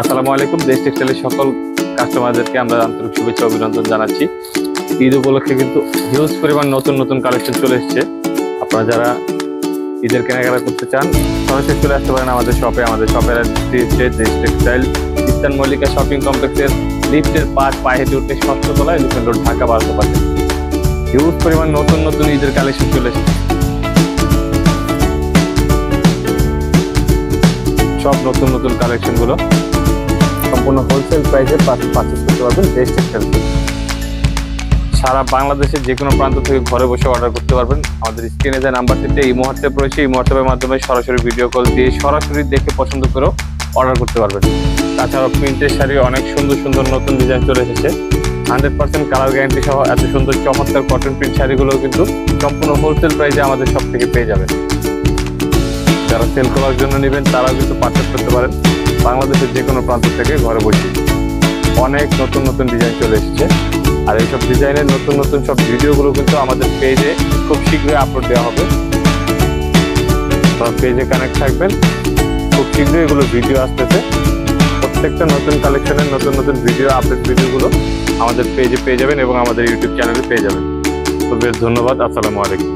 আসসালামু আলাইকুম। দেশ টেক্সটাইলের সকল কাস্টমারদেরকে আমরা আন্তরিক শুভেচ্ছা অভিনন্দন জানাচ্ছি। ঈদ উপলক্ষে কিন্তু হিউজ পরিমাণ নতুন নতুন কালেকশন চলে এসেছে। আপনারা যারা ঈদের কেনাকাটা করতে চান সরাসরি চলে আসতে পারেন আমাদের শপে। আমাদের শপের দেশ টেক্সটাইল ইস্টার্ন মল্লিকা শপিং কমপ্লেক্সের লিফটের 5 পায়ে হেঁটে উঠে 6ষ্ঠ তলায়, এলিফ্যান্ট রোড, ঢাকা 1205। হিউজ পরিমাণ নতুন নতুন ঈদের কালেকশন চলে এসেছে। সব নতুন নতুন কালেকশন গুলো সম্পূর্ণ হোলসেল প্রাইসে পারচেজ করতে পারবেন দেশ টেক্সটাইল থেকে। সারা বাংলাদেশের যে কোনো প্রান্ত থেকে ঘরে বসে অর্ডার করতে পারবেন। আমাদের স্ক্রিনে যে নাম্বারটিতে এই মুহূর্তে রয়েছে, এই হোয়াটসঅ্যাপের মাধ্যমে সরাসরি ভিডিও কল দিয়ে সরাসরি দেখে পছন্দ করেও অর্ডার করতে পারবেন। তাছাড়াও প্রিন্টের শাড়ি অনেক সুন্দর সুন্দর নতুন ডিজাইন চলে এসেছে। 100% কালার গ্যারান্টি সহ এত সুন্দর চমৎকার কটন প্রিন্ট শাড়িগুলো কিন্তু সম্পূর্ণ হোলসেল প্রাইসে আমাদের সব থেকে পেয়ে যাবেন। যারা সেল করার জন্য নেবেন তারাও কিন্তু পারচেজ করতে পারেন বাংলাদেশের যে কোনো প্রান্ত থেকে ঘরে বসে। অনেক নতুন নতুন ডিজাইন চলে এসেছে, আর এইসব ডিজাইনের নতুন নতুন সব ভিডিওগুলো কিন্তু আমাদের পেজে খুব শীঘ্রই আপলোড দেওয়া হবে। পেজে কানেক্ট থাকবেন, খুব শীঘ্রই এগুলো ভিডিও আসতেছে। প্রত্যেকটা নতুন কালেকশনের নতুন নতুন ভিডিও আপডেট ভিডিওগুলো আমাদের পেজে পেয়ে যাবেন এবং আমাদের ইউটিউব চ্যানেলে পেয়ে যাবেন। তো বেশ ধন্যবাদ। আসসালামু আলাইকুম।